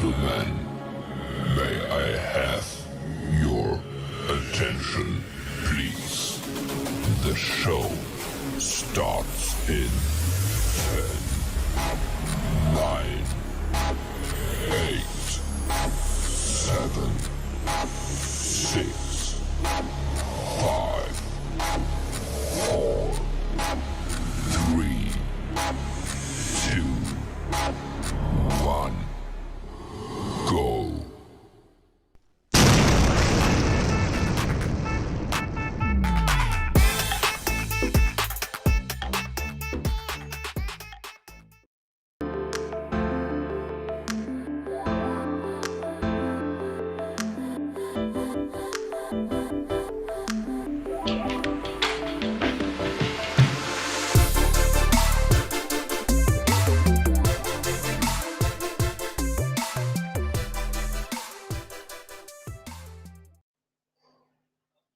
gentlemen, may I have your attention, please? The show starts in 10, 9, 8, 7, 6, 5, 4, 3, 2, 1, go.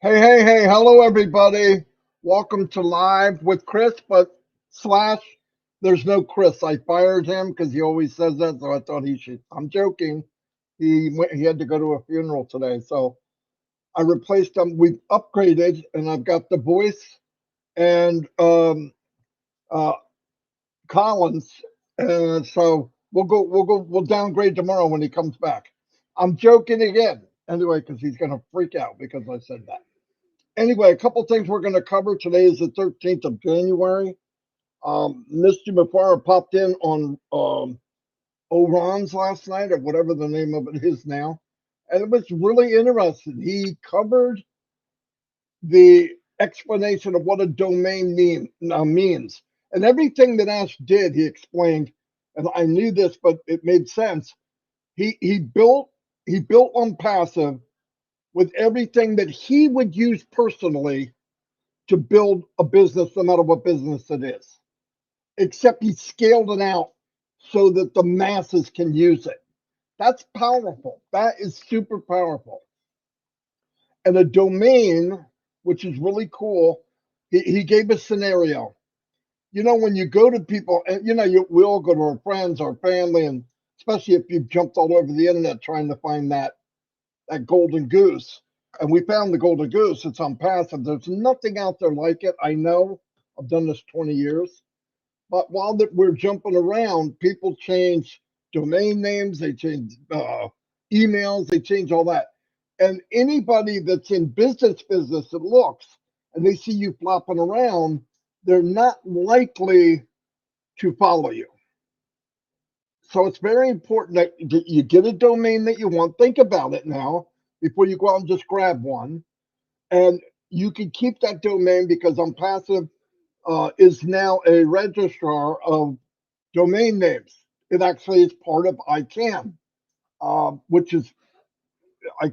Hey, hello everybody. Welcome to Live with Chris, but slash, there's no Chris. I fired him because he always says that, so I thought he should. I'm joking. He had to go to a funeral today, so I replaced him. We've upgraded, and I've got the voice and uh, Collins, so we'll downgrade tomorrow when he comes back. I'm joking again, anyway, because he's gonna freak out because I said that. Anyway, a couple things we're going to cover. Today is the 13th of January. Missed you before. I popped in on Oran's last night, or whatever the name of it is now. And it was really interesting. He covered the explanation of what a domain means. And everything that Ash did, he explained. And I knew this, but it made sense. He built Onpassive with everything that he would use personally to build a business, no matter what business it is, except he scaled it out so that the masses can use it. That's powerful. That is super powerful. And a domain, which is really cool, he gave a scenario. You know, when you go to people, and we all go to our friends, our family, and especially if you've jumped all over the internet trying to find that golden goose. And we found the golden goose. It's Onpassive. There's nothing out there like it. I know. I've done this 20 years. But while we're jumping around, people change domain names, they change emails, they change all that. And anybody that's in business that looks and they see you flopping around, they're not likely to follow you. So it's very important that you get a domain that you want. Think about it now before you go out and just grab one. And you can keep that domain because Onpassive is now a registrar of domain names. It actually is part of ICANN, which is I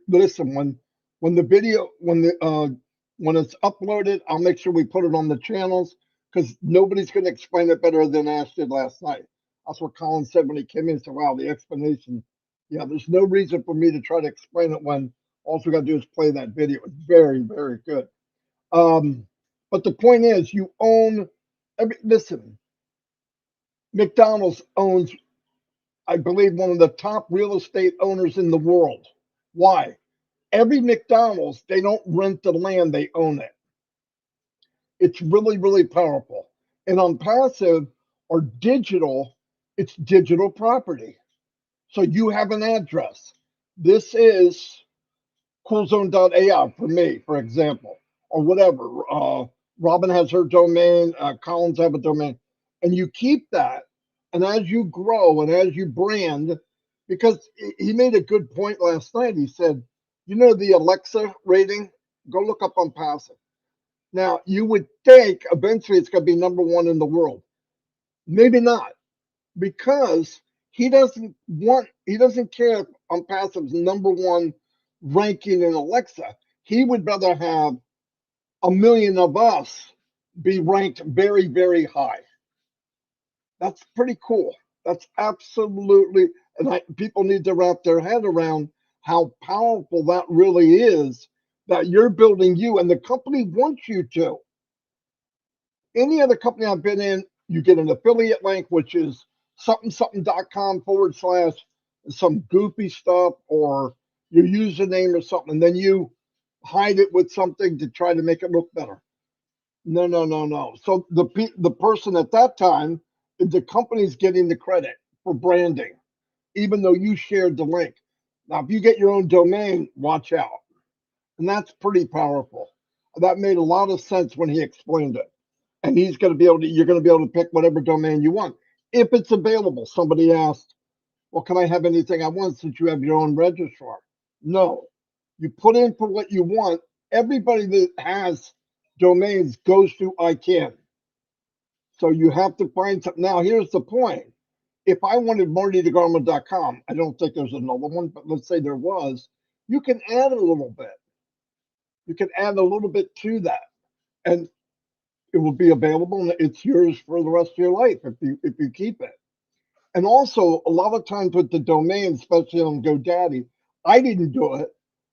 listen when the video when it's uploaded, I'll make sure we put it on the channels because nobody's going to explain it better than Ash did last night. That's what Colin said when he came in. He said, "Wow, the explanation. Yeah, there's no reason for me to try to explain it when all we got to do is play that video. It's very, very good." But the point is, you own. Listen, McDonald's owns, I believe, one of the top real estate owners in the world. Why? Every McDonald's, they don't rent the land, they own it. It's really, really powerful. And Onpassive or digital, it's digital property. So you have an address. This is coolzone.ai for me, for example, or whatever. Robin has her domain, Collins have a domain, and you keep that. And as you grow and as you brand, because he made a good point last night. He said, the Alexa rating, go look up Onpassive. Now, you would think eventually it's going to be number one in the world. Maybe not, because he doesn't care if Onpassive's number one ranking in Alexa. He would rather have a million of us be ranked very, very high. That's pretty cool. That's absolutely, and people need to wrap their head around how powerful that really is, that you're building you and the company wants you to. Any other company I've been in, you get an affiliate link, which is something.com / some goofy stuff or your username or something, and then you hide it with something to try to make it look better. No, no, no, no. So the person at that time, the company's getting the credit for branding, even though you shared the link. Now, if you get your own domain, watch out. And that's pretty powerful. That made a lot of sense when he explained it. And he's going to be able to, you're going to be able to pick whatever domain you want if it's available. Somebody asked, well, can I have anything I want since you have your own registrar? No. You put in for what you want. Everybody that has domains goes through ICANN. So you have to find something. Now, here's the point. If I wanted martythegarment.com, I don't think there's another one, but let's say there was, you can add a little bit. You can add a little bit to that. And it will be available and it's yours for the rest of your life if you keep it. And also, a lot of times with the domain, especially on GoDaddy, I didn't do it,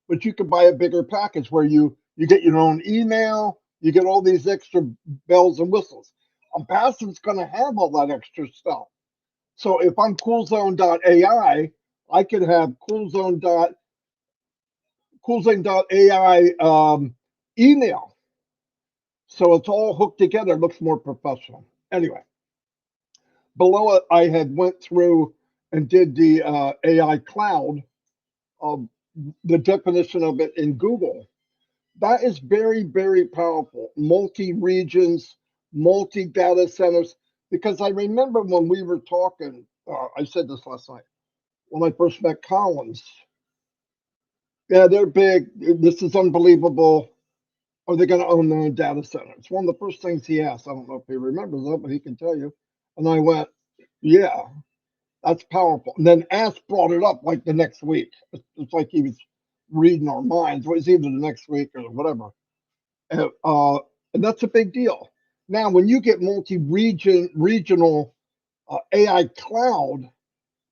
but you could buy a bigger package where you get your own email, you get all these extra bells and whistles. Onpassive's going to have all that extra stuff. So if I'm coolzone.ai, I could have coolzone.ai email. So it's all hooked together. It looks more professional. Anyway, below it, I had went through and did the AI cloud, the definition of it in Google. That is very, very powerful. Multi-regions, multi-data centers. Because I remember when we were talking, I said this last night, when I first met Collins. Yeah, they're big. This is unbelievable. Are they going to own their own data center? It's one of the first things he asked. I don't know if he remembers that, but he can tell you. And I went, yeah, that's powerful. And then Ask brought it up like the next week. It's like he was reading our minds. It was either the next week or whatever. And that's a big deal. Now, when you get regional AI cloud,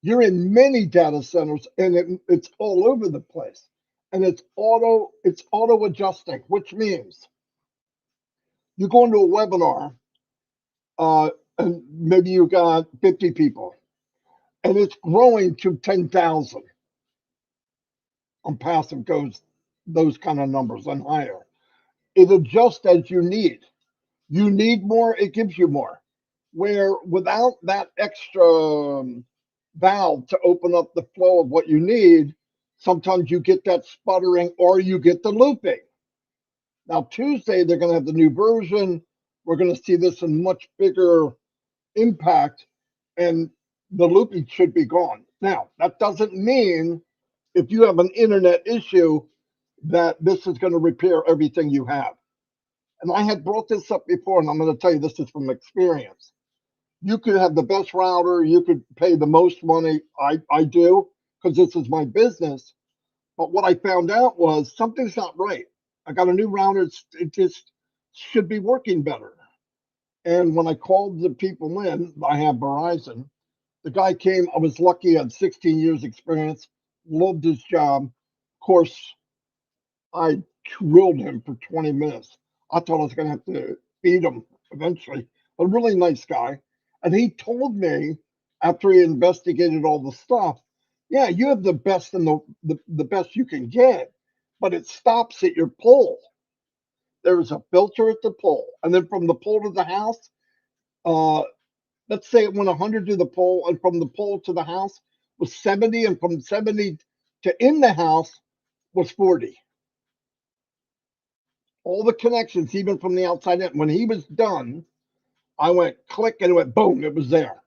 you're in many data centers, and it's all over the place, and it's auto adjusting, which means you go into a webinar, and maybe you got 50 people, and it's growing to 10,000. Onpassive goes those kind of numbers and higher. It adjusts as you need. You need more, it gives you more. Where without that extra valve to open up the flow of what you need, sometimes you get that sputtering or you get the looping. Now, Tuesday, they're going to have the new version. We're going to see this in much bigger impact, and the looping should be gone. Now, that doesn't mean if you have an internet issue that this is going to repair everything you have. And I had brought this up before, and I'm going to tell you this is from experience. You could have the best router, you could pay the most money. I do, because this is my business. But what I found out was something's not right. I got a new router, it just should be working better. And when I called the people in, I have Verizon. The guy came, I was lucky, had 16 years experience, loved his job. Of course, I drilled him for 20 minutes. I thought I was going to have to feed him eventually. A really nice guy. And he told me after he investigated all the stuff, yeah, you have the best and the best you can get, but it stops at your pole. There's a filter at the pole. And then from the pole to the house, uh, let's say it went 100 to the pole, and from the pole to the house was 70, and from 70 to in the house was 40. All the connections, even from the outside in. When he was done, I went click and it went boom, it was there.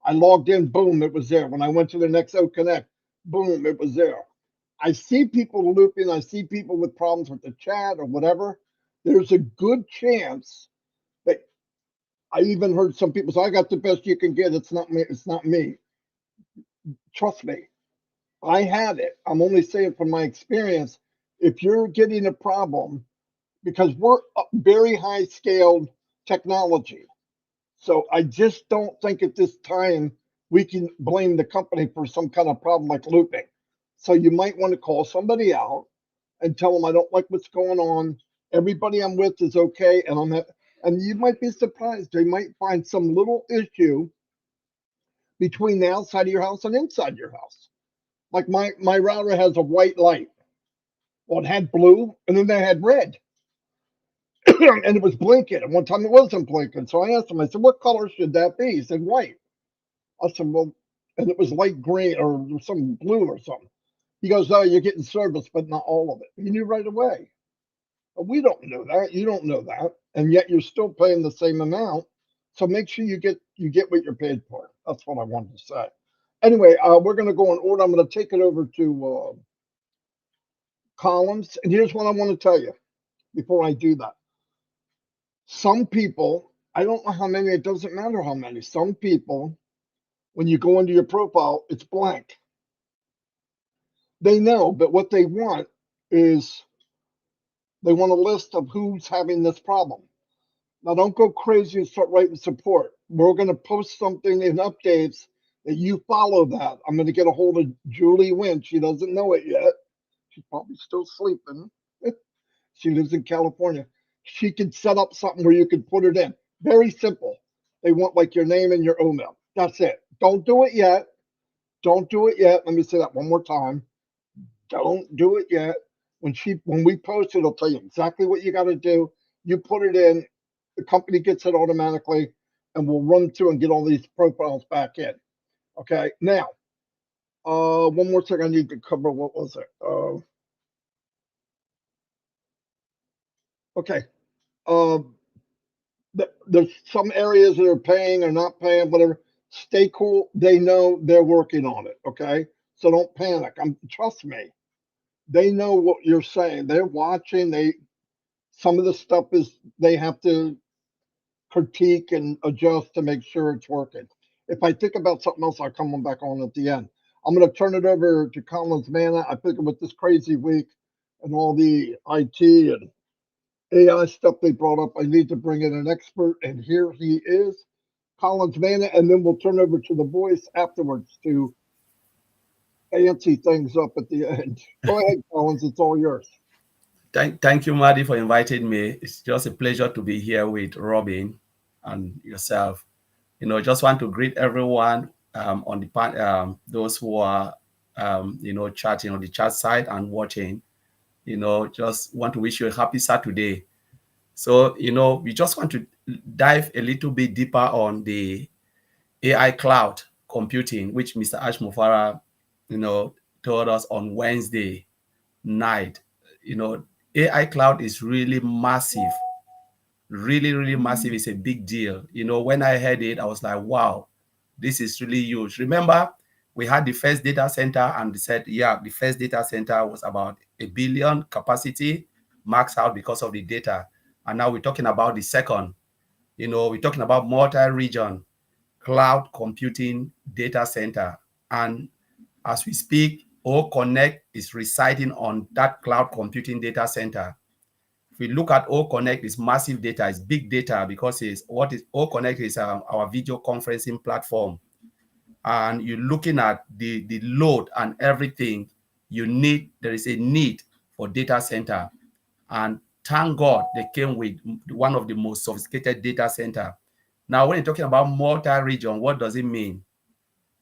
I logged in, boom, it was there. When I went to the next O Connect, boom, it was there. I see people looping, I see people with problems with the chat or whatever. There's a good chance that I even heard some people say, I got the best you can get. It's not me, it's not me. Trust me, I had it. I'm only saying from my experience, if you're getting a problem, because we're very high scaled technology. So I just don't think at this time we can blame the company for some kind of problem like looping. So you might want to call somebody out and tell them I don't like what's going on. Everybody I'm with is okay, and you might be surprised. They might find some little issue between the outside of your house and inside your house. Like my router has a white light. Well, it had blue, and then they had red, and it was blinking. And one time it wasn't blinking. So I asked him. I said, "What color should that be?" He said, "White." I said, "Well," and it was light green or some blue or something. He goes, "Oh, you're getting service, but not all of it." He knew right away. But we don't know that. You don't know that, and yet you're still paying the same amount. So make sure you get what you're paid for. That's what I wanted to say. Anyway, we're going to go in order. I'm going to take it over to Collins, and here's what I want to tell you before I do that. Some people, I don't know how many. It doesn't matter how many. Some people, when you go into your profile, it's blank. They know, but what they want is they want a list of who's having this problem. Now, don't go crazy and start writing support. We're going to post something in updates that you follow that. I'm going to get a hold of Julie Wynn. She doesn't know it yet. She's probably still sleeping. She lives in California. She can set up something where you can put it in. Very simple. They want like your name and your email. That's it. Don't do it yet. Don't do it yet. Let me say that one more time. Don't do it yet. When we post it, it'll tell you exactly what you got to do. You put it in, the company gets it automatically, and we'll run through and get all these profiles back in. Okay. Now, one more thing I need to cover. What was it? Okay. Um, there's some areas that are paying or not paying, whatever. Stay cool. They know they're working on it. Okay. So don't panic. Trust me. They know what you're saying. They're watching. Some of the stuff is they have to critique and adjust to make sure it's working. If I think about something else, I'll come on back on at the end. I'm going to turn it over to Collins Manna. I think with this crazy week and all the IT and AI stuff they brought up, I need to bring in an expert, and here he is, Collins Manna, and then we'll turn over to the voice afterwards to fancy things up at the end. Go ahead, Collins. It's all yours. Thank you, Marty, for inviting me. It's just a pleasure to be here with Robin and yourself. Just want to greet everyone on the those who are, chatting on the chat side and watching. Just want to wish you a happy Saturday. So, we just want to dive a little bit deeper on the AI cloud computing, which Mr. Ash Mufara, told us on Wednesday night. AI cloud is really massive, really, really massive. It's a big deal. When I heard it, I was like, wow, this is really huge. Remember, we had the first data center and they said, yeah, the first data center was about 1 billion capacity, maxed out because of the data. And now we're talking about the second, we're talking about multi-region cloud computing data center. And as we speak, O Connect is residing on that cloud computing data center. If we look at O Connect, it's massive data, it's big data because O Connect is our video conferencing platform. And you're looking at the load and everything there is a need for data center. And thank God they came with one of the most sophisticated data center. Now, when you're talking about multi-region, what does it mean?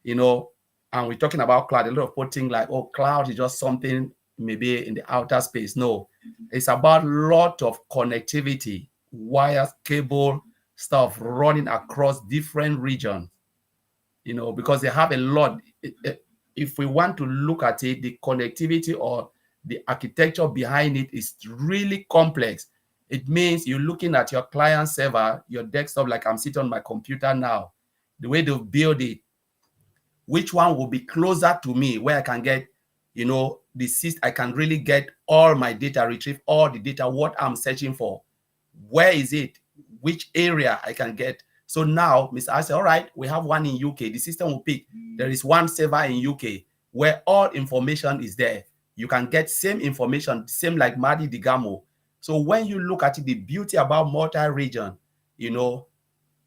And we're talking about cloud. A lot of people think like, oh, cloud is just something maybe in the outer space. No, it's about a lot of connectivity, wires, cable, stuff running across different regions, because they have a lot. If we want to look at it, the connectivity or the architecture behind it is really complex. It means you're looking at your client server, your desktop, like I'm sitting on my computer now, the way they build it, which one will be closer to me where I can get, I can really get all my data, retrieve all the data, what I'm searching for. Where is it? Which area I can get? So now, Mr. I said, all right, we have one in UK. The system will pick. There is one server in UK where all information is there. You can get same information, same like Marty Digamo. So when you look at it, the beauty about multi-region,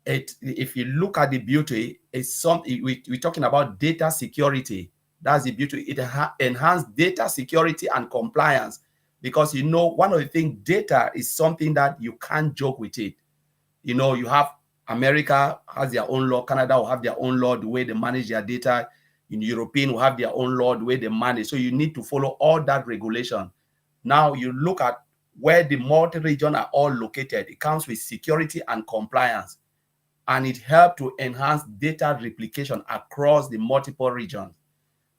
if you look at the beauty, it's something we're talking about data security. That's the beauty. It enhanced data security and compliance because one of the things, data is something that you can't joke with it. You have America has their own law, Canada will have their own law, the way they manage their data. In European, will have their own law, the way they manage. So you need to follow all that regulation. Now you look at where the multi-region are all located. It comes with security and compliance, and it helps to enhance data replication across the multiple regions.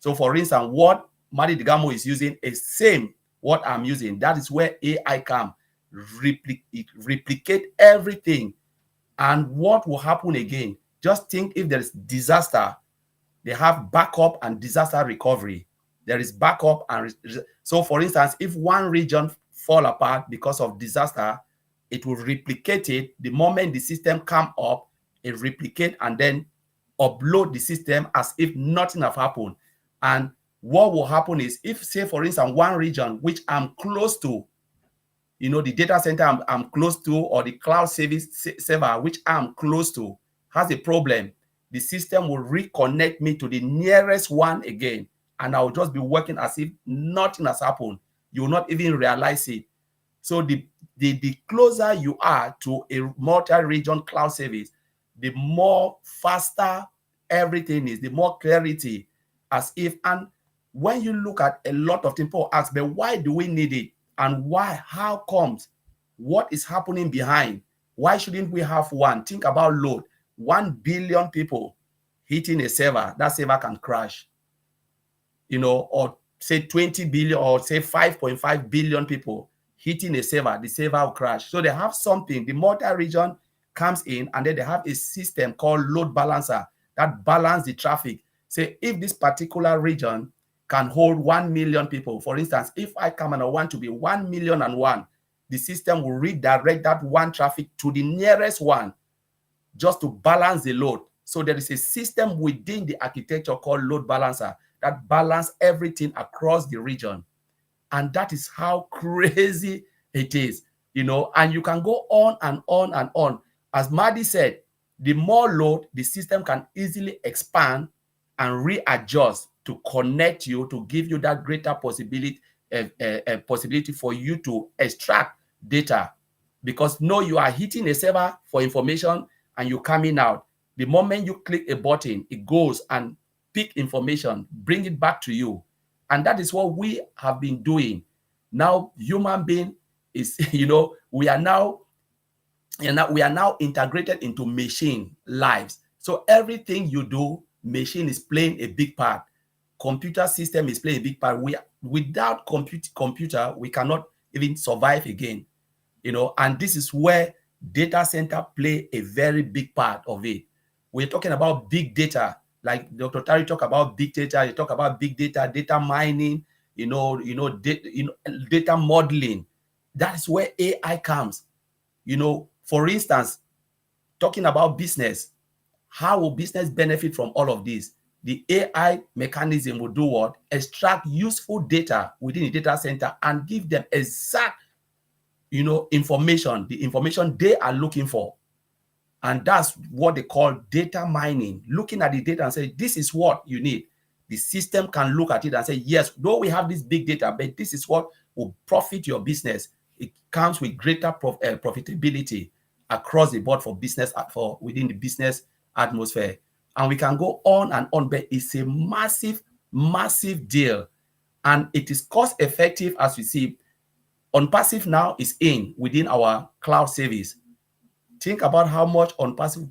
So for instance, what Marty Digamo is using is same what I'm using. That is where AI can replicate everything. And what will happen again? Just think, if there is disaster, they have backup and disaster recovery. There is backup and so for instance, if one region fall apart because of disaster, it will replicate it. The moment the system come up, it replicate and then upload the system as if nothing have happened. And what will happen is, if say for instance one region which I'm close to, the data center I'm close to, or the cloud service server which I'm close to has a problem, the system will reconnect me to the nearest one again, and I'll just be working as if nothing has happened. You will not even realize it. So the closer you are to a multi-region cloud service, the more faster everything is, the more clarity, as if. And when you look at a lot of people ask, but why do we need it? And why? How comes? What is happening behind? Why shouldn't we have one? Think about load. 1 billion people hitting a server, that server can crash. Or say 20 billion, or say 5.5 billion people hitting a server, the server will crash. So they have something, the multi-region comes in, and then they have a system called load balancer that balance the traffic. Say if this particular region can hold 1 million people, for instance, if I come and I want to be 1,000,001, the system will redirect that one traffic to the nearest one just to balance the load. So there is a system within the architecture called load balancer that balance everything across the region. And that is how crazy it is, and you can go on and on and on. As Marty said, the more load, the system can easily expand and readjust to connect you, to give you that greater possibility for you to extract data. Because you are hitting a server for information and you're coming out. The moment you click a button, it goes and pick information, bring it back to you. And that is what we have been doing. Now, human being is, we are now integrated into machine lives. So everything you do, machine is playing a big part. Computer system is playing a big part. Without computer, we cannot even survive again. And this is where data center play a very big part of it. We're talking about big data, like Dr. Tari talk about big data. You talk about big data, data mining, data modeling. That's where AI comes. For instance, talking about business, how will business benefit from all of this? The AI mechanism will do what? Extract useful data within the data center and give them exact, information, the information they are looking for. And that's what they call data mining. Looking at the data and say, this is what you need. The system can look at it and say, yes, though we have this big data, but this is what will profit your business. It comes with greater profitability across the board for business, for within the business atmosphere. And we can go on and on, but it's a massive, massive deal. And it is cost effective, as we see. Onpassive now is in within our cloud service. Think about how much Onpassive,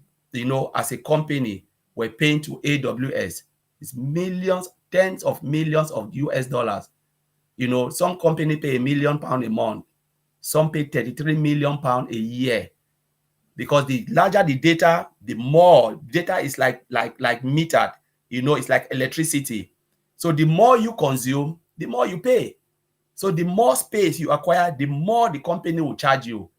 as a company, we're paying to AWS. It's millions, tens of millions of US dollars. Some company pay £1 million a month. Some pay 33 million pounds a year. Because the larger the data, the more data is like metered. It's like electricity. So the more you consume, the more you pay. So the more space you acquire, the more the company will charge you.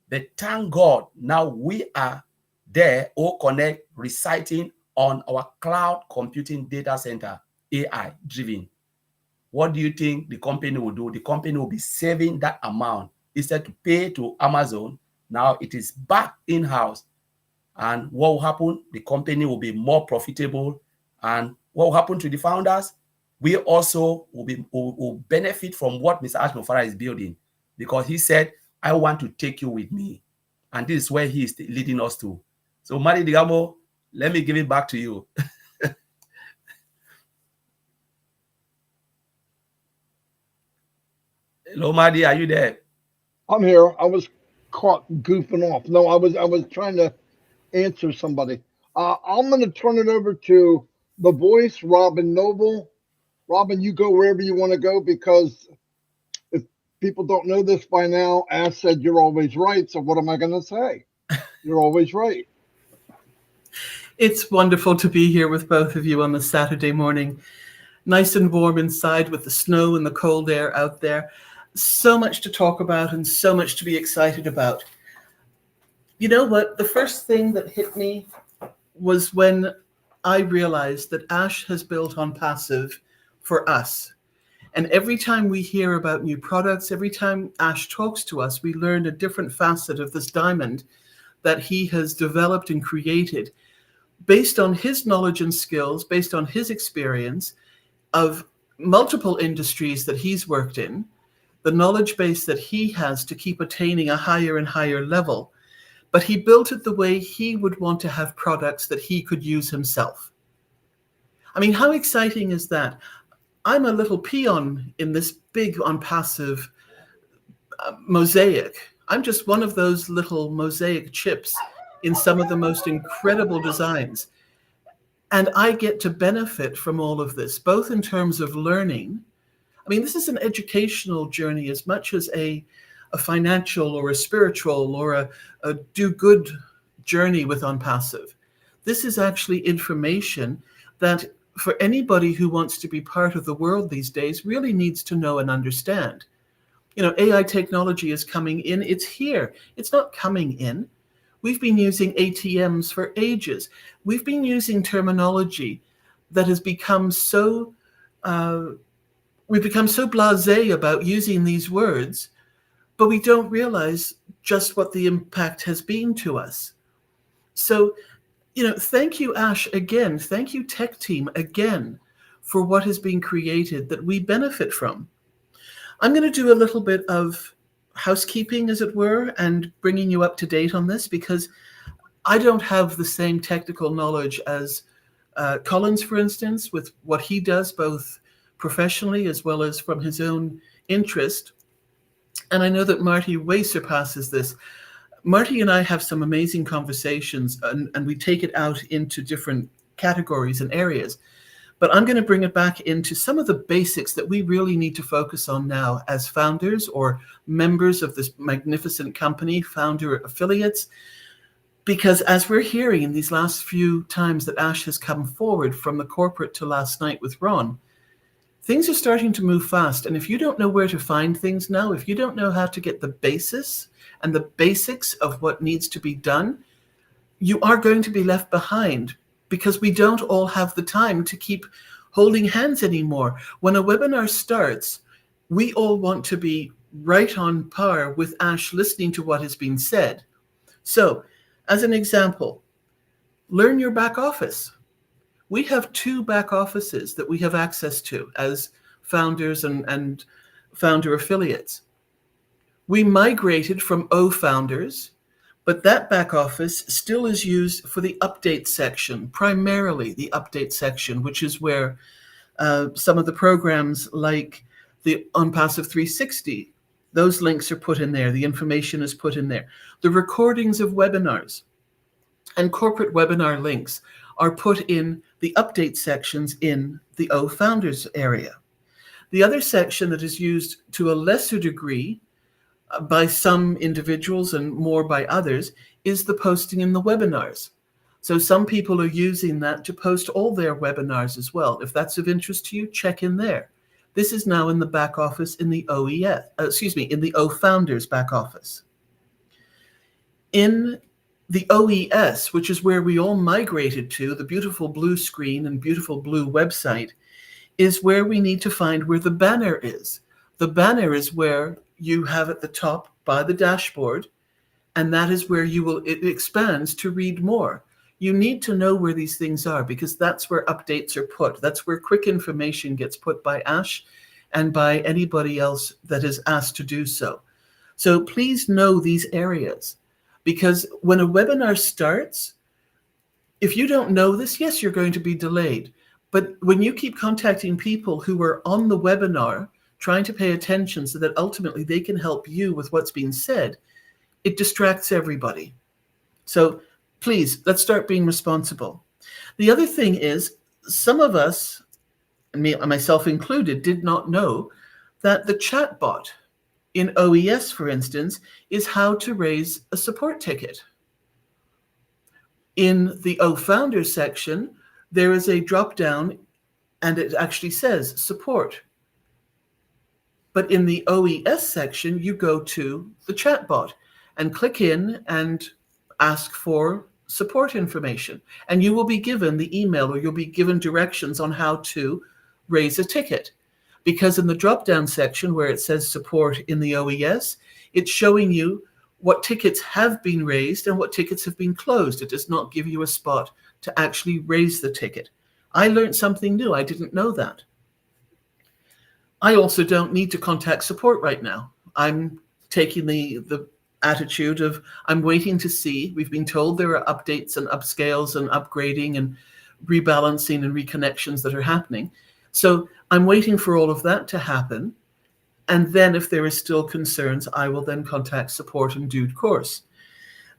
But thank God, now we are there, all connect, reciting on our cloud computing data center, AI driven. What do you think the company will do? The company will be saving that amount. Instead to pay to Amazon, now it is back in-house. And what will happen? The company will be more profitable. And what will happen to the founders? We also will benefit from what Mr. Ashmofara is building, because he said, I want to take you with me. And this is where he is leading us to. So, Marty Digamo, let me give it back to you. Hello, Marty, are you there? I'm here. I was caught goofing off. No, I was trying to answer somebody. I'm going to turn it over to the voice, Robin Noble. Robin, you go wherever you want to go because if people don't know this by now, Ash said you're always right. So what am I going to say? You're always right. It's wonderful to be here with both of you on the Saturday morning. Nice and warm inside with the snow and the cold air out there. So much to talk about and so much to be excited about. You know what? The first thing that hit me was when I realized that Ash has built Onpassive for us. And every time we hear about new products, every time Ash talks to us, we learn a different facet of this diamond that he has developed and created based on his knowledge and skills, based on his experience of multiple industries that he's worked in, the knowledge base that he has to keep attaining a higher and higher level. But he built it the way he would want to have products that he could use himself. I mean, how exciting is that? I'm a little peon in this big Onpassive mosaic. I'm just one of those little mosaic chips in some of the most incredible designs. And I get to benefit from all of this, both in terms of learning. I mean, this is an educational journey as much as a financial or a spiritual or a do-good journey with Onpassive. This is actually information that for anybody who wants to be part of the world these days really needs to know and understand. You know, AI technology is coming in. It's here. It's not coming in. We've been using ATMs for ages. We've been using terminology that has become so, we've become so blasé about using these words, but we don't realize just what the impact has been to us. So, you know, thank you, Ash, again. Thank you, tech team, again, for what has been created that we benefit from. I'm going to do a little bit of housekeeping, as it were, and bringing you up to date on this because I don't have the same technical knowledge as Collins, for instance, with what he does both professionally as well as from his own interest. And I know that Marty way surpasses this. Marty and I have some amazing conversations and we take it out into different categories and areas. But I'm going to bring it back into some of the basics that we really need to focus on now as founders or members of this magnificent company, founder affiliates. Because as we're hearing in these last few times that Ash has come forward from the corporate to last night with Ron, things are starting to move fast. And if you don't know where to find things now, if you don't know how to get the basis and the basics of what needs to be done, you are going to be left behind because we don't all have the time to keep holding hands anymore. When a webinar starts, we all want to be right on par with Ash listening to what has been said. So, as an example, learn your back office. We have 2 back offices that we have access to as founders and founder affiliates. We migrated from O founders, but that back office still is used for the update section, primarily the update section, which is where some of the programs like the Onpassive 360, those links are put in there. The information is put in there. The recordings of webinars and corporate webinar links are put in the update sections in the O Founders area. The other section that is used to a lesser degree by some individuals and more by others is the posting in the webinars. So some people are using that to post all their webinars as well. If that's of interest to you, check in there. This is now in the back office in the in the O Founders back office. In the OES, which is where we all migrated to, the beautiful blue screen and beautiful blue website, is where we need to find where the banner is. The banner is where you have at the top by the dashboard, and that is where it expands to read more. You need to know where these things are because that's where updates are put. That's where quick information gets put by Ash and by anybody else that is asked to do so. So please know these areas because when a webinar starts, if you don't know this, yes, you're going to be delayed. But when you keep contacting people who are on the webinar trying to pay attention so that ultimately they can help you with what's being said, it distracts everybody. So please, let's start being responsible. The other thing is, some of us, me, myself included, did not know that the chatbot in OES, for instance, is how to raise a support ticket. In the O Founders section, there is a drop down and it actually says support. But in the OES section, you go to the chatbot and click in and ask for support information. And you will be given the email, or you'll be given directions on how to raise a ticket. Because in the drop-down section where it says support in the OES, it's showing you what tickets have been raised and what tickets have been closed. It does not give you a spot to actually raise the ticket. I learned something new. I didn't know that. I also don't need to contact support right now. I'm taking the attitude of I'm waiting to see. We've been told there are updates and upscales and upgrading and rebalancing and reconnections that are happening. So I'm waiting for all of that to happen. And then if there is still concerns, I will then contact support in due course.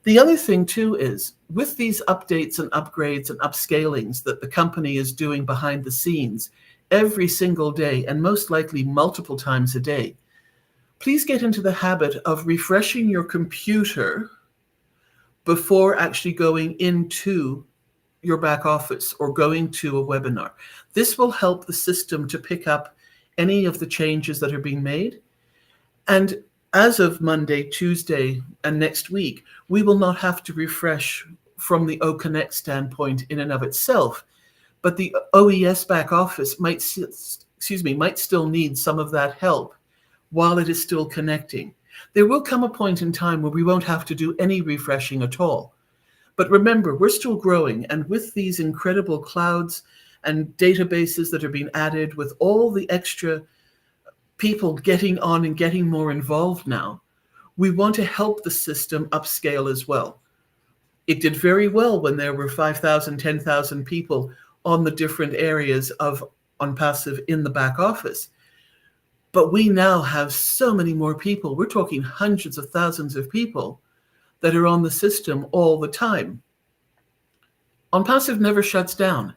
The other thing too is with these updates and upgrades and upscalings that the company is doing behind the scenes every single day, and most likely multiple times a day, please get into the habit of refreshing your computer before actually going into your back office or going to a webinar. This will help the system to pick up any of the changes that are being made. And as of Monday, Tuesday, and next week, we will not have to refresh from the OConnect standpoint in and of itself, but the OES back office might still need some of that help while it is still connecting. There will come a point in time where we won't have to do any refreshing at all. But remember, we're still growing, and with these incredible clouds and databases that are being added, with all the extra people getting on and getting more involved now, we want to help the system upscale as well. It did very well when there were 5,000, 10,000 people on the different areas of Onpassive in the back office. But we now have so many more people. We're talking hundreds of thousands of people that are on the system all the time. Onpassive never shuts down.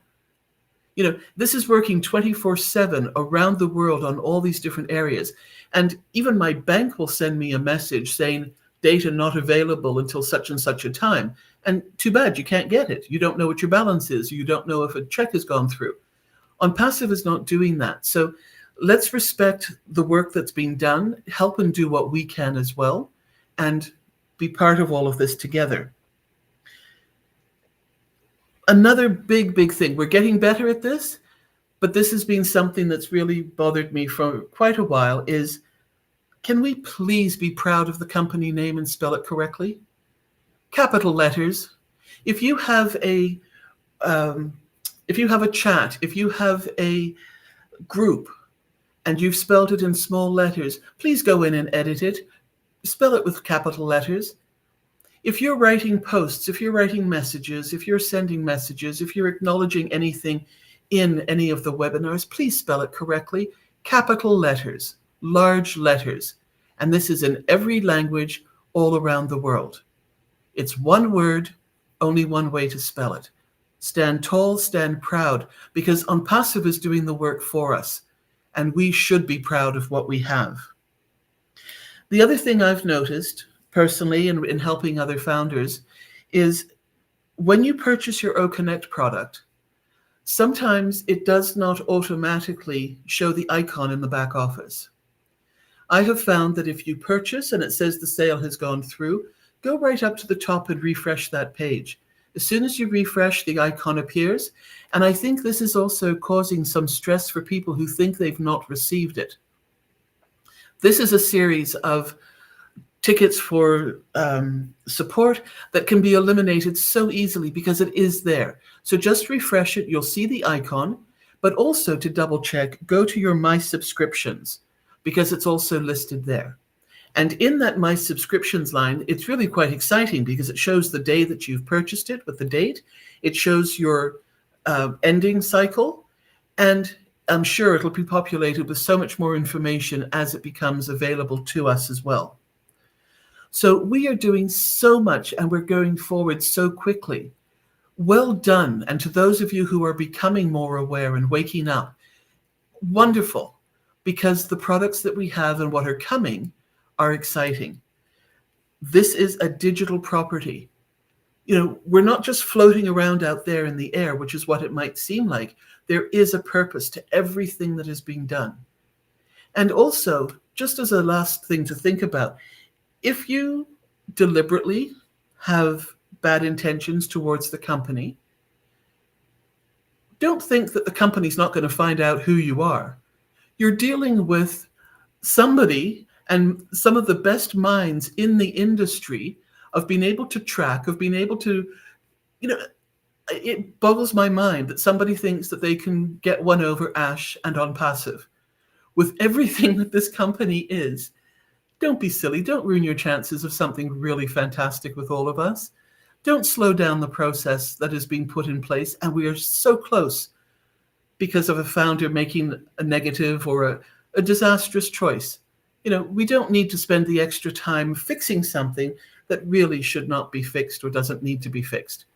You know, this is working 24/7 around the world on all these different areas. And even my bank will send me a message saying data not available until such and such a time. And too bad, you can't get it. You don't know what your balance is. You don't know if a check has gone through. Onpassive is not doing that. So let's respect the work that's being done, help and do what we can as well, and be part of all of this together. Another big thing, we're getting better at this, but this has been something that's really bothered me for quite a while, is can we please be proud of the company name and spell it correctly? Capital letters. If you have a chat, if you have a group and you've spelled it in small letters, please go in and edit it. Spell it with capital letters. If you're writing posts, if you're writing messages, if you're sending messages, if you're acknowledging anything in any of the webinars, please spell it correctly. Capital letters, large letters. And this is in every language all around the world. It's one word, only one way to spell it. Stand tall, stand proud, because Onpassive is doing the work for us, and we should be proud of what we have. The other thing I've noticed personally in helping other founders is when you purchase your OConnect product, sometimes it does not automatically show the icon in the back office. I have found that if you purchase and it says the sale has gone through, go right up to the top and refresh that page. As soon as you refresh, the icon appears. And I think this is also causing some stress for people who think they've not received it. This is a series of tickets for support that can be eliminated so easily because it is there. So just refresh it. You'll see the icon, but also to double check, go to your My Subscriptions because it's also listed there. And in that My Subscriptions line, it's really quite exciting because it shows the day that you've purchased it with the date. It shows your ending cycle, and I'm sure it'll be populated with so much more information as it becomes available to us as well. So we are doing so much and we're going forward so quickly. Well done. And to those of you who are becoming more aware and waking up, wonderful, because the products that we have and what are coming are exciting. This is a digital property. We're not just floating around out there in the air, which is what it might seem like. There is a purpose to everything that is being done. And also, just as a last thing to think about, if you deliberately have bad intentions towards the company, don't think that the company's not going to find out who you are. You're dealing with somebody and some of the best minds in the industry of being able to track, of being able to, it boggles my mind that somebody thinks that they can get one over Ash and Onpassive. With everything that this company is, don't be silly. Don't ruin your chances of something really fantastic with all of us. Don't slow down the process that has been put in place. And we are so close because of a founder making a negative or a disastrous choice. We don't need to spend the extra time fixing something that really should not be fixed or doesn't need to be fixed.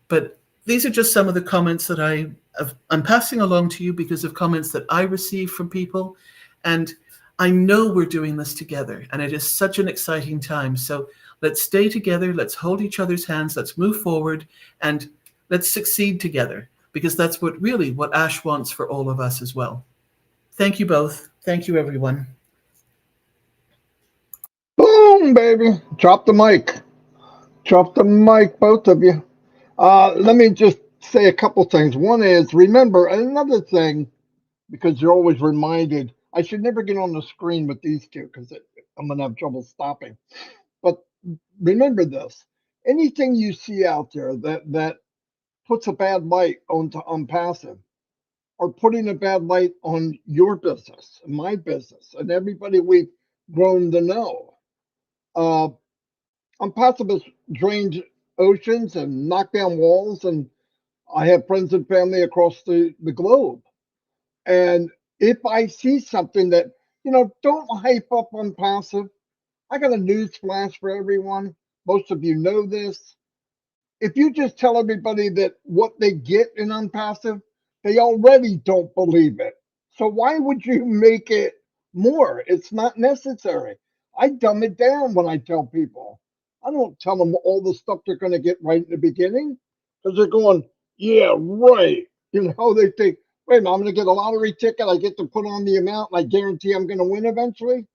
But these are just some of the comments that I'm passing along to you because of comments that I receive from people. And I know we're doing this together, and it is such an exciting time. So let's stay together. Let's hold each other's hands. Let's move forward, and let's succeed together, because that's what Ash wants for all of us as well. Thank you both. Thank you, everyone. Boom, baby. Drop the mic. Drop the mic, both of you. Let me just say a couple things. One is, remember, another thing, because you're always reminded, I should never get on the screen with these two because I'm going to have trouble stopping. But remember this. Anything you see out there that puts a bad light onto Onpassive, or putting a bad light on your business, my business, and everybody we've grown to know. Onpassive has drained oceans and knocked down walls, and I have friends and family across the globe. And if I see something that, don't hype up Onpassive. I got a news flash for everyone. Most of you know this. If you just tell everybody that what they get in Onpassive, they already don't believe it. So why would you make it more? It's not necessary. I dumb it down when I tell people. I don't tell them all the stuff they're going to get right in the beginning, because they're going, yeah, right. They think, wait a minute, I'm going to get a lottery ticket. I get to put on the amount, and I guarantee I'm going to win eventually.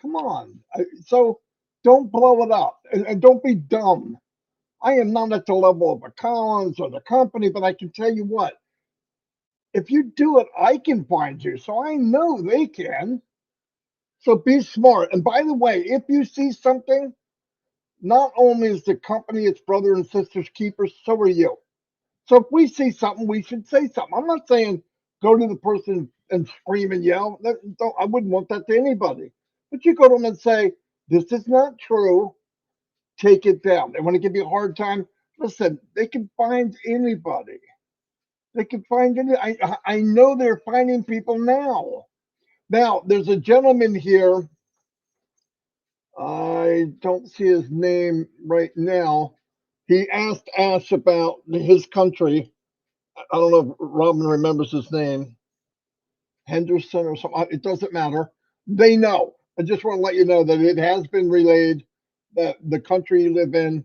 Come on. So don't blow it up, and don't be dumb. I am not at the level of a Collins or the company, but I can tell you what, if you do it, I can find you. So I know they can. So be smart. And by the way, if you see something, not only is the company its brother and sister's keepers, so are you. So if we see something, we should say something. I'm not saying go to the person and scream and yell. I wouldn't want that to anybody. But you go to them and say, this is not true. Take it down. They want to give you a hard time. Listen, they can find anybody. They can find any. I know they're finding people now. Now, there's a gentleman here. I don't see his name right now. He asked Ash about his country. I don't know if Robin remembers his name. Henderson or something. It doesn't matter. They know. I just want to let you know that it has been relayed that the country you live in,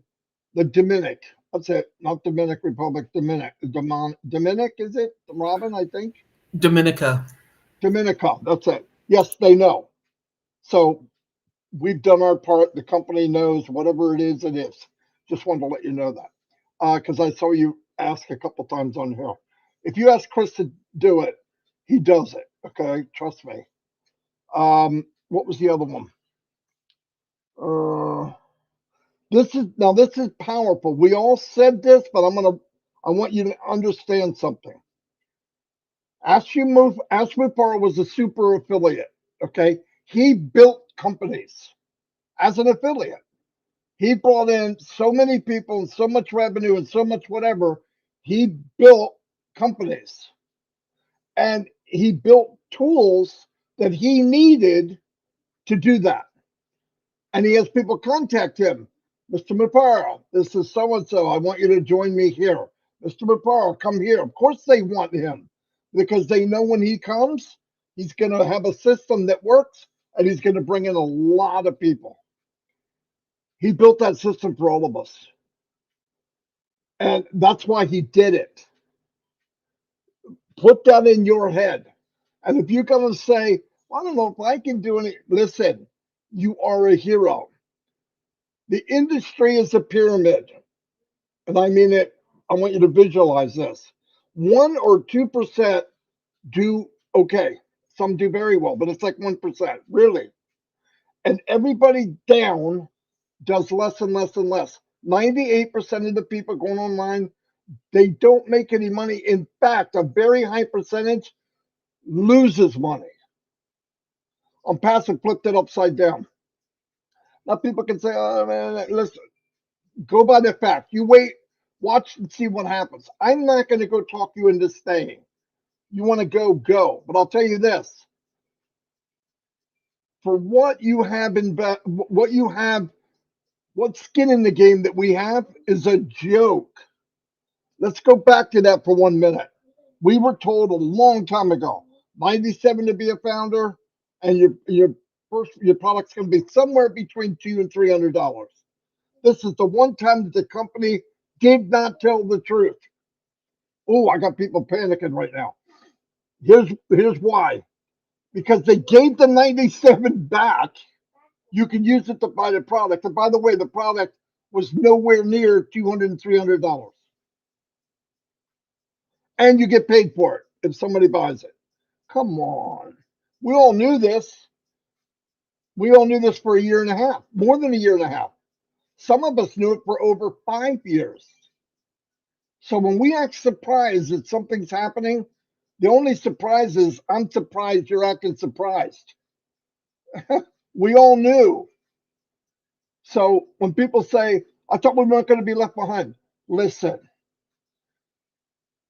the Dominic. That's it. Not Dominic Republic, Dominic. Dominic, is it? Robin, I think? Dominica. Dominica. That's it. Yes, they know. So we've done our part. The company knows whatever it is, it is. Just wanted to let you know that. Because I saw you ask a couple times on here. If you ask Chris to do it, he does it. Okay, trust me. What was the other one? This is powerful. We all said this, but I want you to understand something. Ashmupar was a super affiliate. Okay, he built companies as an affiliate. He brought in so many people and so much revenue and so much whatever. He built companies. And he built tools that he needed to do that. And he has people contact him. Mr. Maparo, this is so-and-so. I want you to join me here. Mr. Maparo, come here. Of course they want him because they know when he comes, he's going to have a system that works and he's going to bring in a lot of people. He built that system for all of us. And that's why he did it. Put that in your head. And if you're going to say, well, I don't know if I can do any, listen, you are a hero. The industry is a pyramid. And I mean it, I want you to visualize this. 1 or 2% do okay. Some do very well, but it's like 1%, really. And everybody down does less and less and less. 98% of the people going online, they don't make any money. In fact, a very high percentage loses money. Onpassive flipped it upside down. Now people can say, oh man, listen, go by the fact. You wait, watch and see what happens. I'm not going to go talk you into staying. You want to go, go. But I'll tell you this. For what you have what skin in the game that we have is a joke. Let's go back to that for 1 minute. We were told a long time ago, 97 to be a founder, and your product's going to be somewhere between $200 and $300. This is the one time that the company did not tell the truth. Oh, I got people panicking right now. Here's why. Because they gave the 97 back. You can use it to buy the product. And by the way, the product was nowhere near $200 and $300. And you get paid for it if somebody buys it. Come on. We all knew this. We all knew this for a year and a half, more than a year and a half. Some of us knew it for over 5 years. So when we act surprised that something's happening, the only surprise is I'm surprised you're acting surprised. We all knew. So when people say, I thought we weren't going to be left behind, listen,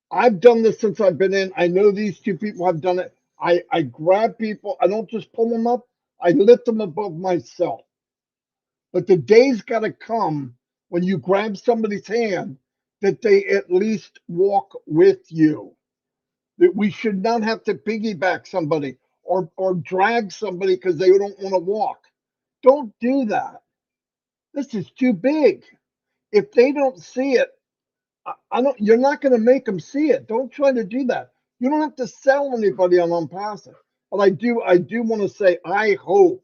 I've done this since I've been in. I know these two people have done it. I grab people. I don't just pull them up. I lift them above myself. But the day's got to come when you grab somebody's hand that they at least walk with you. That we should not have to piggyback somebody or drag somebody because they don't want to walk. Don't do that. This is too big. If they don't see it, I don't. You're not going to make them see it. Don't try to do that. You don't have to sell anybody on Onpassive. But I do want to say, I hope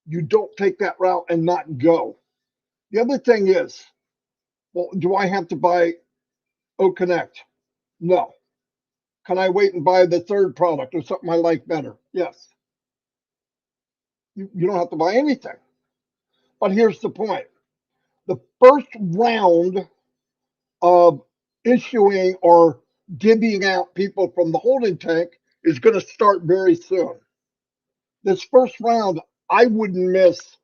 you don't take that route and not go. The other thing is, well, do I have to buy OConnect? No. Can I wait and buy the third product or something I like better? Yes. You don't have to buy anything. But here's the point. The first round of issuing or divvying out people from the holding tank is going to start very soon. This first round, I wouldn't miss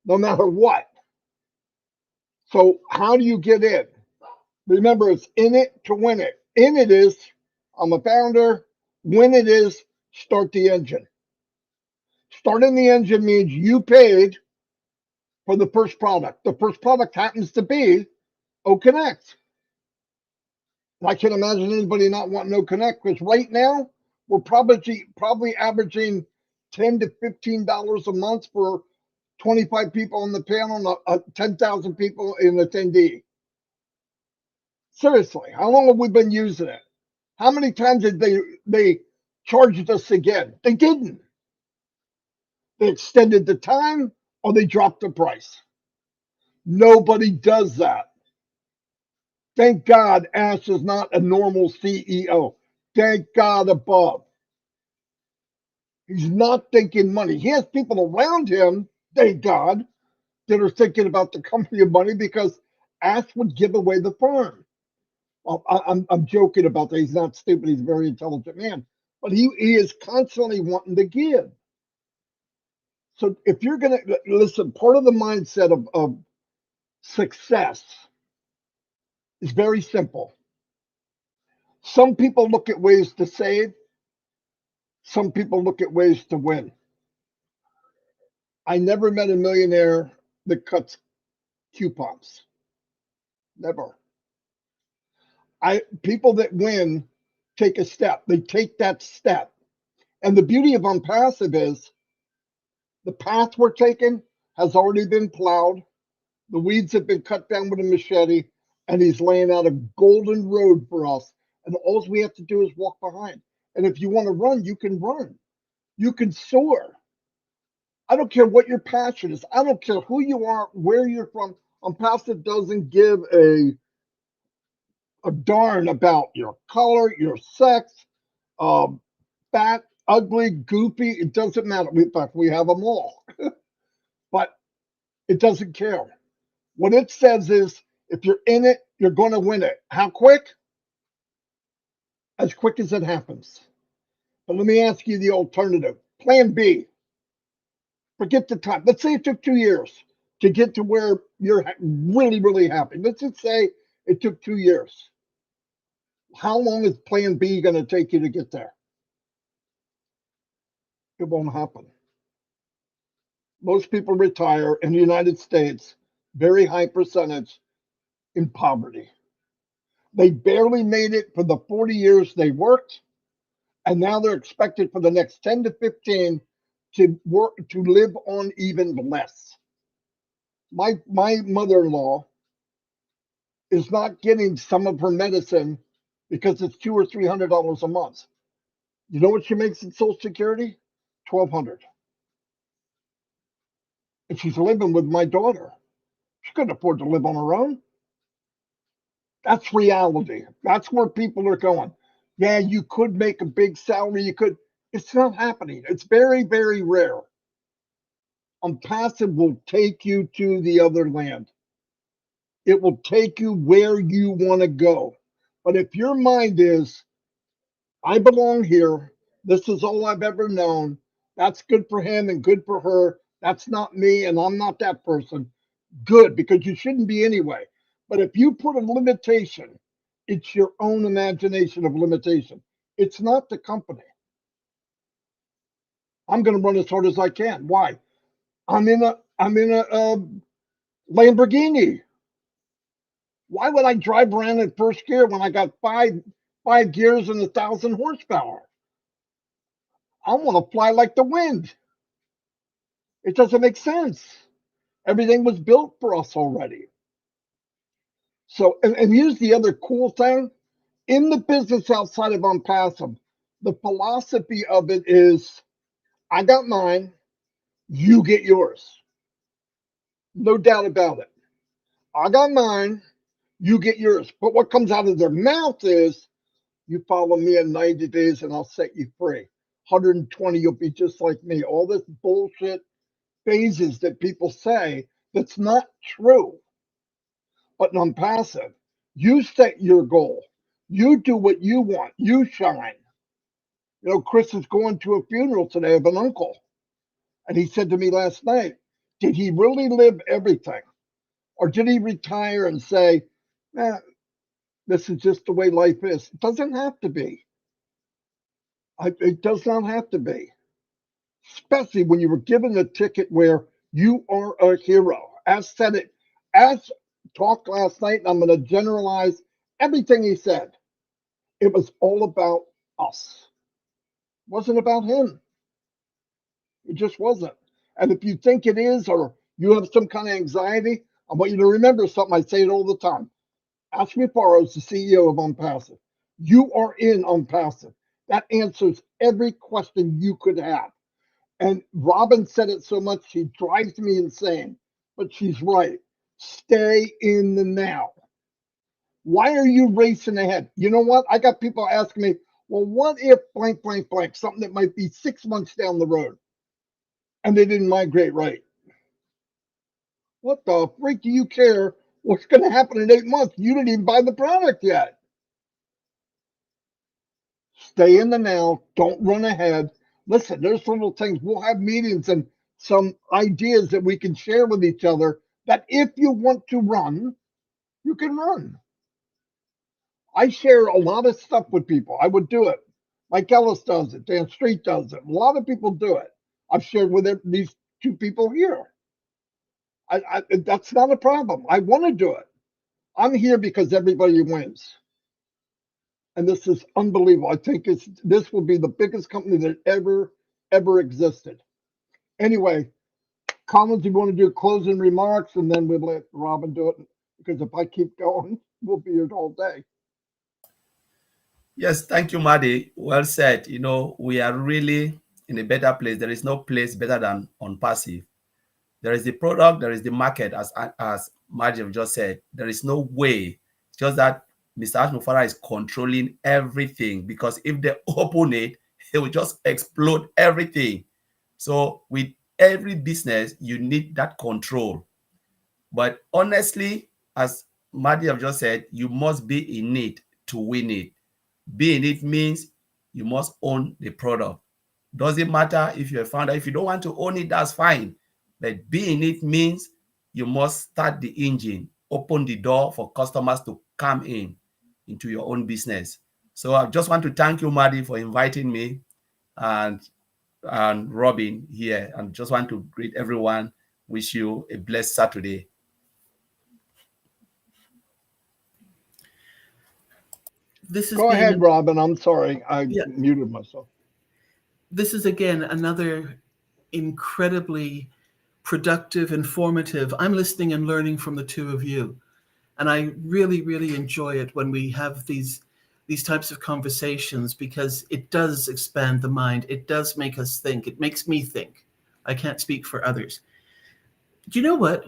no matter what. So how do you get in? Remember, it's in it to win it. In it is, I'm a founder. Win it is, start the engine. Starting the engine means you paid for the first product. The first product happens to be OConnect. I can't imagine anybody not wanting OConnect because right now we're probably averaging $10 to $15 a month for 25 people on the panel and 10,000 people in attendee. Seriously, how long have we been using it? How many times did they charged us again? They didn't. They extended the time or they dropped the price. Nobody does that. Thank God Ash is not a normal CEO. Thank God above. He's not thinking money. He has people around him, thank God, that are thinking about the company of money because Ash would give away the firm. Well, I'm joking about that. He's not stupid. He's a very intelligent man. But he is constantly wanting to give. So if you're going to, listen, part of the mindset of success is very simple. Some people look at ways to save. Some people look at ways to win. I never met a millionaire that cuts coupons. Never. People that win take a step. They take that step. And the beauty of Onpassive is the path we're taking has already been plowed. The weeds have been cut down with a machete, and he's laying out a golden road for us. And all we have to do is walk behind. And if you want to run, you can run. You can soar. I don't care what your passion is. I don't care who you are, where you're from. Onpassive doesn't give a darn about your color, your sex, um, fat, ugly, goofy. It doesn't matter. In fact, we have them all. But it doesn't care. What it says is if you're in it, you're going to win it. How quick? As quick as it happens. But let me ask you the alternative. Plan B. Forget the time. Let's say it took 2 years to get to where you're really, really happy. Let's just say it took 2 years. How long is plan B going to take you to get there? It won't happen. Most people retire in the United States, very high percentage, in poverty. They barely made it for the 40 years they worked, and now they're expected for the next 10 to 15 to work to live on even less. My mother-in-law is not getting some of her medicine because it's $200 or $300 a month. You know what she makes in Social Security? $1,200. And she's living with my daughter. She couldn't afford to live on her own. That's reality. That's where people are going. Yeah, you could make a big salary. You could. It's not happening. It's very, very rare. Onpassive will take you to the other land. It will take you where you want to go. But if your mind is, I belong here, this is all I've ever known, that's good for him and good for her. That's not me, and I'm not that person. Good, because you shouldn't be anyway. But if you put a limitation, it's your own imagination of limitation. It's not the company. I'm going to run as hard as I can. Why? I'm in a Lamborghini. Why would I drive around in first gear when I got five gears and 1,000 horsepower? I want to fly like the wind. It doesn't make sense. Everything was built for us already. So, and here's the other cool thing. In the business outside of Onpassive, the philosophy of it is, I got mine, you get yours. No doubt about it. I got mine, you get yours. But what comes out of their mouth is, you follow me in 90 days and I'll set you free. 120, you'll be just like me. All this bullshit phases that people say that's not true. But non-passive, you set your goal. You do what you want. You shine. You know, Chris is going to a funeral today of an uncle. And he said to me last night, did he really live everything? Or did he retire and say, this is just the way life is? It doesn't have to be. It does not have to be. Especially when you were given a ticket where you are a hero. As talked last night, and I'm going to generalize everything he said. It was all about us. It wasn't about him. It just wasn't. And if you think it is, or you have some kind of anxiety, I want you to remember something. I say it all the time. Ashmi Faro is the CEO of Onpassive. You are in Onpassive. That answers every question you could have. And Robin said it so much, she drives me insane. But she's right. Stay in the now. Why are you racing ahead? You know what? I got people asking me, well, what if blank, blank, blank, something that might be 6 months down the road, and they didn't migrate right? What the freak do you care what's going to happen in 8 months? You didn't even buy the product yet. Stay in the now. Don't run ahead. Listen, there's little things. We'll have meetings and some ideas that we can share with each other that if you want to run, you can run. I share a lot of stuff with people. I would do it. Mike Ellis does it. Dan Street does it. A lot of people do it. I've shared with these two people here. That's not a problem. I want to do it. I'm here because everybody wins. And this is unbelievable. I think this will be the biggest company that ever existed. Anyway, Collins, you want to do closing remarks, and then we'll let Robin do it, because if I keep going, we'll be here all day. Yes, thank you, Marty. Well said. We are really in a better place. There is no place better than Onpassive. There is the product, there is the market, as Marty have just said. There is no way. It's just that Mr. Ashmufara is controlling everything, because if they open it, it will just explode everything. So with every business, you need that control. But honestly, as Marty have just said, you must be in it to win it. Be in it means you must own the product. Doesn't matter if you're a founder. If you don't want to own it, that's fine. But be in it means you must start the engine, open the door for customers to come into your own business. So I just want to thank you, Marty, for inviting me and Robin here. And just want to greet everyone. Wish you a blessed Saturday. Go ahead, Robin. I'm sorry. I muted myself. This is, again, another incredibly productive, informative. I'm listening and learning from the two of you. And I really, really enjoy it when we have these types of conversations, because it does expand the mind. It does make us think. It makes me think. I can't speak for others. Do you know what?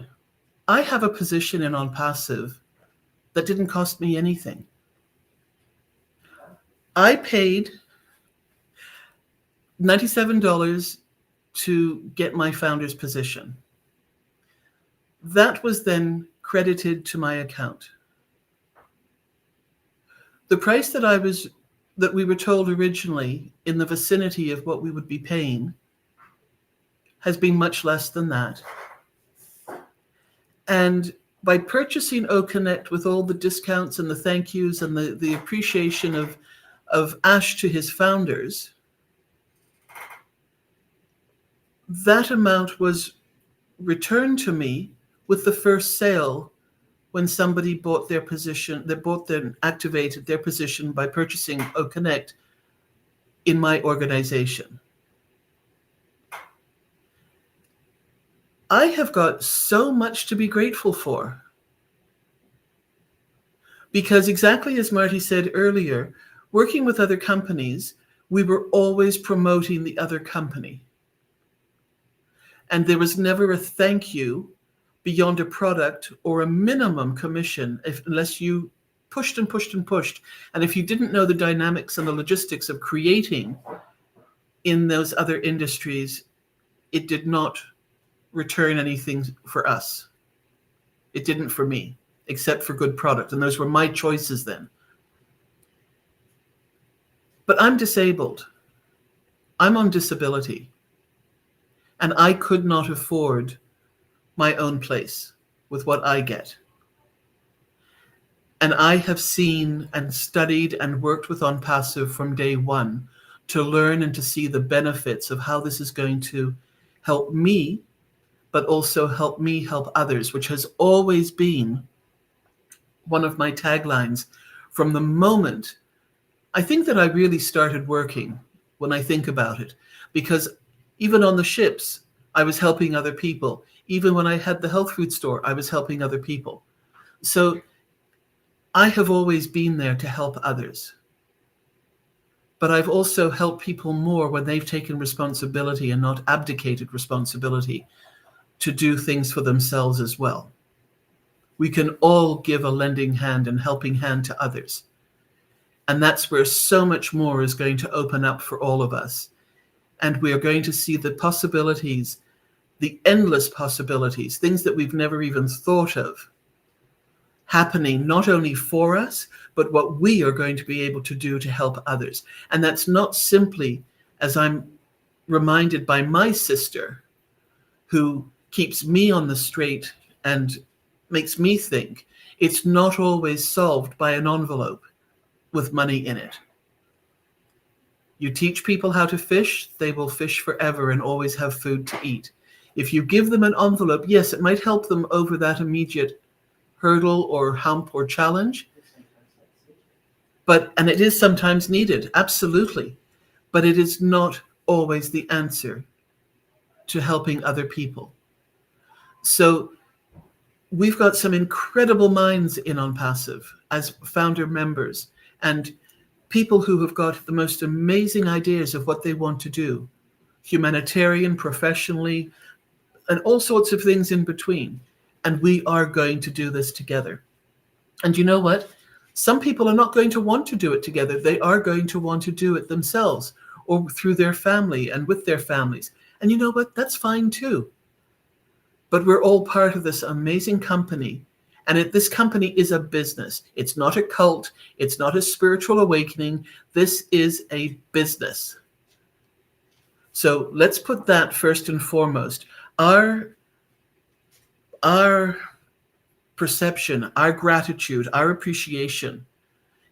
I have a position in Onpassive that didn't cost me anything. I paid $97 to get my founder's position. That was then credited to my account. The price that we were told originally, in the vicinity of what we would be paying, has been much less than that. And by purchasing OConnect with all the discounts and the thank yous and the appreciation of Ash to his founders, that amount was returned to me with the first sale, when somebody bought their position, activated their position by purchasing OConnect in my organization. I have got so much to be grateful for, because exactly as Marty said earlier, working with other companies, we were always promoting the other company. And there was never a thank you beyond a product or a minimum commission, unless you pushed and pushed and pushed. And if you didn't know the dynamics and the logistics of creating in those other industries, it did not return anything for us. It didn't for me, except for good product. And those were my choices then. But I'm disabled. I'm on disability. And I could not afford my own place with what I get. And I have seen and studied and worked with Onpassive from day one to learn and to see the benefits of how this is going to help me, but also help me help others, which has always been one of my taglines from the moment I think that I really started working, when I think about it, because even on the ships, I was helping other people. Even when I had the health food store, I was helping other people. So I have always been there to help others. But I've also helped people more when they've taken responsibility and not abdicated responsibility to do things for themselves as well. We can all give a lending hand and helping hand to others. And that's where so much more is going to open up for all of us. And we are going to see the possibilities, the endless possibilities, things that we've never even thought of, happening not only for us, but what we are going to be able to do to help others. And that's not simply, as I'm reminded by my sister, who keeps me on the straight and makes me think, it's not always solved by an envelope. with money in it. You teach people how to fish, they will fish forever and always have food to eat. If you give them an envelope, yes, it might help them over that immediate hurdle or hump or challenge, and it is sometimes needed, absolutely, but it is not always the answer to helping other people. So we've got some incredible minds in Onpassive as founder members, and people who have got the most amazing ideas of what they want to do, humanitarian, professionally, and all sorts of things in between. And we are going to do this together. And you know what? Some people are not going to want to do it together. They are going to want to do it themselves or through their family and with their families. And you know what? That's fine too. But we're all part of this amazing company. And this company is a business. It's not a cult. It's not a spiritual awakening. This is a business. So let's put that first and foremost. Our perception, our gratitude, our appreciation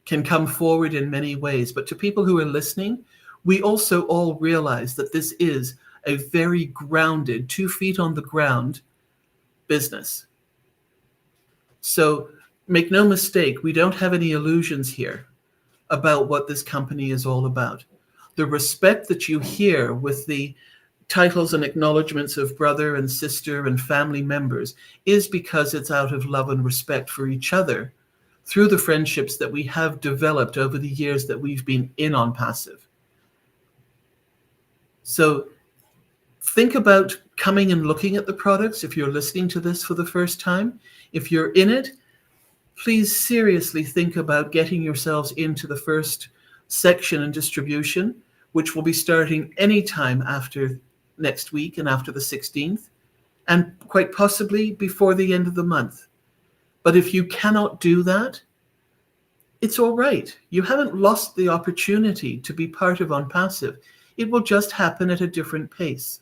can come forward in many ways. But to people who are listening, we also all realize that this is a very grounded, 2 feet on the ground business. So make no mistake, we don't have any illusions here about what this company is all about. The respect that you hear with the titles and acknowledgements of brother and sister and family members is because it's out of love and respect for each other through the friendships that we have developed over the years that we've been in Onpassive. So think about coming and looking at the products if you're listening to this for the first time. If you're in it, please seriously think about getting yourselves into the first section and distribution, which will be starting anytime after next week and after the 16th, and quite possibly before the end of the month. But if you cannot do that, it's all right. You haven't lost the opportunity to be part of Onpassive. It will just happen at a different pace.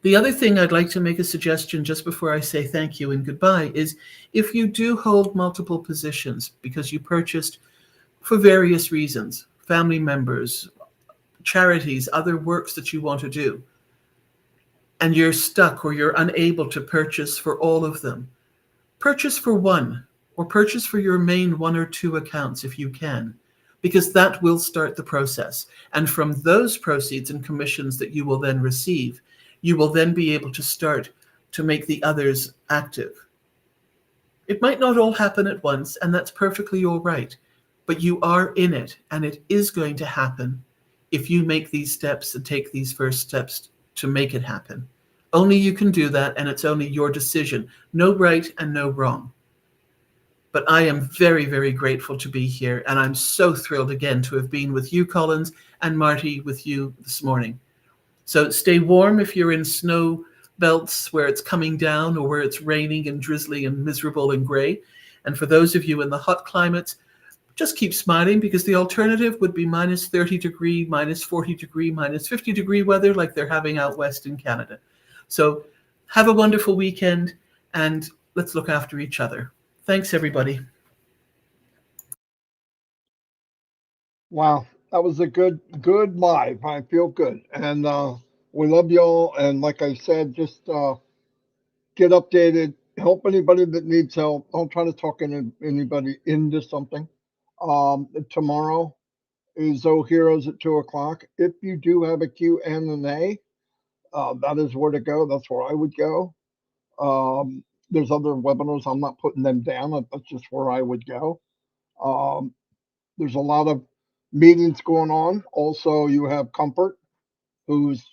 The other thing I'd like to make a suggestion just before I say thank you and goodbye is if you do hold multiple positions because you purchased for various reasons, family members, charities, other works that you want to do, and you're stuck or you're unable to purchase for all of them, purchase for one or purchase for your main 1 or 2 accounts if you can, because that will start the process. And from those proceeds and commissions that you will then receive, you will then be able to start to make the others active. It might not all happen at once, and that's perfectly all right, but you are in it, and it is going to happen if you make these steps and take these first steps to make it happen. Only you can do that, and it's only your decision. No right and no wrong. But I am very, very grateful to be here, and I'm so thrilled again to have been with you, Collins, and Marty with you this morning. So stay warm if you're in snow belts where it's coming down or where it's raining and drizzly and miserable and gray. And for those of you in the hot climates, just keep smiling, because the alternative would be minus 30 degree, minus 40 degree, minus 50 degree weather like they're having out west in Canada. So have a wonderful weekend, and let's look after each other. Thanks, everybody. Wow, that was a good live. I feel good, and we love y'all. And like I said, just get updated. Help anybody that needs help. Don't try to talk anybody into something. Tomorrow is O Heroes at 2 o'clock. If you do have a Q and an A, that is where to go. That's where I would go. There's other webinars. I'm not putting them down. That's just where I would go. There's a lot of meetings going on. Also, you have Comfort, who's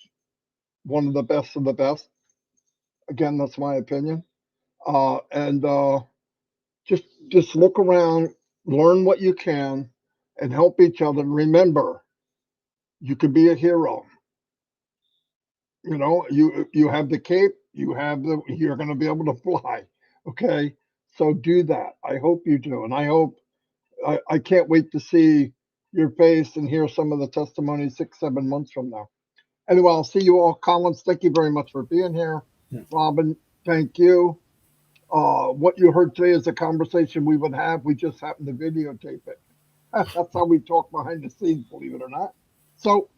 one of the best of the best. Again, that's my opinion. And just look around, learn what you can, and help each other. Remember, you could be a hero. You know, you have the cape, you're going to be able to fly. Okay, so do that. I hope you do, and I can't wait to see your face and hear some of the testimonies 6-7 months from now. Anyway, I'll see you all. Collins, thank you very much for being here. Yeah. Robin, thank you. What you heard today is a conversation we would have. We just happened to videotape it. That's how we talk behind the scenes, believe it or not. So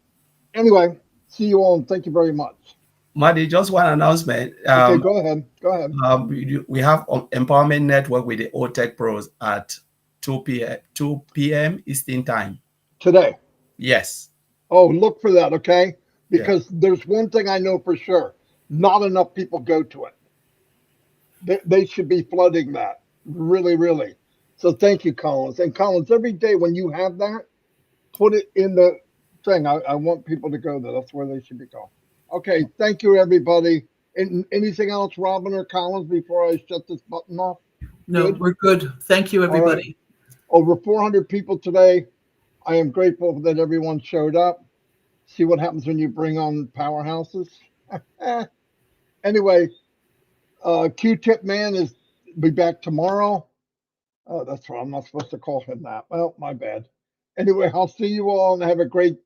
anyway, see you all and thank you very much. Marty, just one announcement. Okay, go ahead. Go ahead. We have Empowerment Network with the OTech Pros at 2 p.m. Eastern Time. Today. Yes. Oh, look for that, okay? Yeah. Because there's one thing I know for sure. Not enough people go to it. They should be flooding that. Really, really. So thank you, Collins. And Collins, every day when you have that, put it in the thing. I want people to go there. That's where they should be going. Okay, thank you, everybody. And anything else, Robin or Collins, before I shut this button off? No, Good? we're good. Thank you, All right. everybody. Over 400 people today. I am grateful that everyone showed up. See what happens when you bring on powerhouses. Anyway, Q-Tip Man is be back tomorrow. Oh, that's right. I'm not supposed to call him that. Well, my bad. Anyway, I'll see you all and have a great